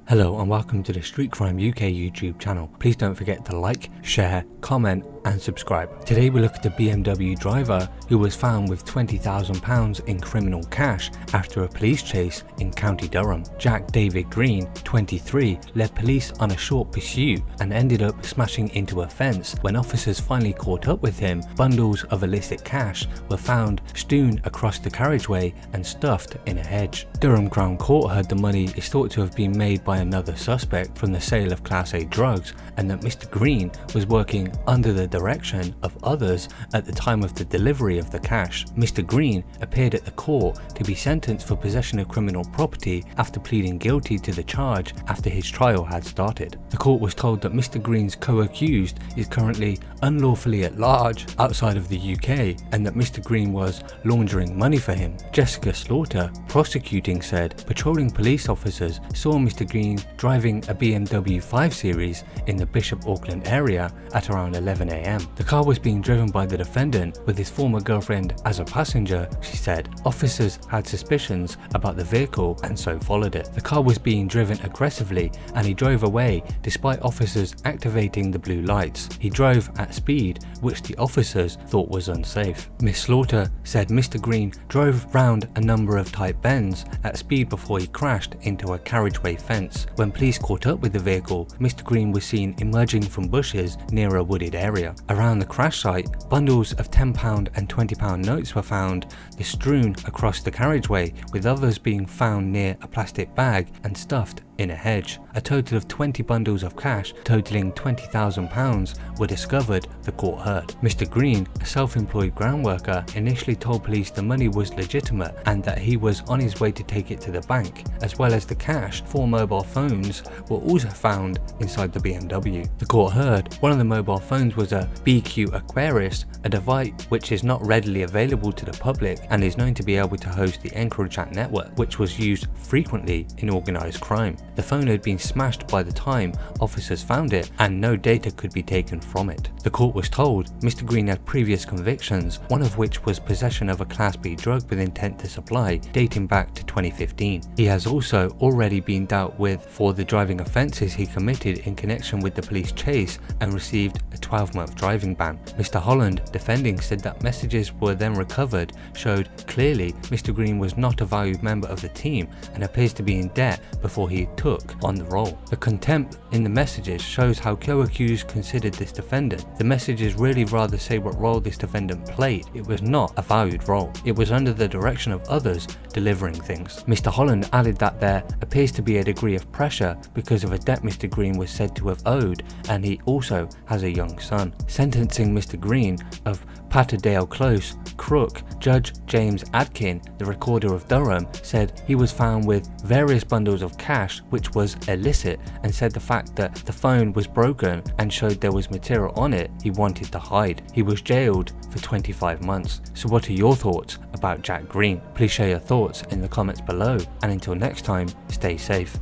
Hello and welcome to the Street Crime UK YouTube channel. Please don't forget to like, share, comment and subscribe. Today we look at a BMW driver who was found with £20,000 in criminal cash after a police chase in County Durham. Jack David Green, 23, led police on a short pursuit and ended up smashing into a fence. When officers finally caught up with him, bundles of illicit cash were found strewn across the carriageway and stuffed in a hedge. Durham Crown Court heard the money is thought to have been made by another suspect from the sale of Class A drugs, and that Mr. Green was working under the direction of others at the time of the delivery of the cash. Mr. Green appeared at the court to be sentenced for possession of criminal property after pleading guilty to the charge after his trial had started. The court was told that Mr. Green's co-accused is currently unlawfully at large outside of the UK and that Mr. Green was laundering money for him. Jessica Slaughter, prosecuting, said patrolling police officers saw Mr. Green driving a BMW 5 Series in the Bishop Auckland area at around 11 AM. The car was being driven by the defendant with his former girlfriend as a passenger, she said. Officers had suspicions about the vehicle and so followed it. The car was being driven aggressively and he drove away despite officers activating the blue lights. He drove at speed, which the officers thought was unsafe. Miss Slaughter said Mr. Green drove round a number of tight bends at speed before he crashed into a carriageway fence. When police caught up with the vehicle, Mr. Green was seen emerging from bushes near a wooded area. Around the crash site, bundles of £10 and £20 notes were found, strewn across the carriageway, with others being found near a plastic bag and stuffed in a hedge. A total of 20 bundles of cash totaling £20,000 were discovered, the court heard. Mr. Green, a self-employed ground worker, initially told police the money was legitimate and that he was on his way to take it to the bank. As well as the cash, 4 mobile phones were also found inside the BMW. The court heard one of the mobile phones was a BQ Aquarius, a device which is not readily available to the public and is known to be able to host the EncroChat network, which was used frequently in organised crime. The phone had been smashed by the time officers found it and no data could be taken from it. The court was told Mr. Green had previous convictions, one of which was possession of a Class B drug with intent to supply, dating back to 2015. He has also already been dealt with for the driving offences he committed in connection with the police chase and received a 12-month driving ban. Mr. Holland, defending, said that messages were then recovered showed clearly Mr. Green was not a valued member of the team and appears to be in debt before he took on the role. The contempt in the messages shows how co-accused considered this defendant. The messages really rather say what role this defendant played. It was not a valued role. It was under the direction of others delivering things. Mr. Holland added that there appears to be a degree of pressure because of a debt Mr. Green was said to have owed, and he also has a young son. Sentencing Mr. Green of Patterdale Close, Crook, Judge James Adkin, the recorder of Durham, said he was found with various bundles of cash which was illicit and said the fact that the phone was broken and showed there was material on it he wanted to hide. He was jailed for 25 months. So what are your thoughts about Jack Green? Please share your thoughts in the comments below, and until next time, stay safe.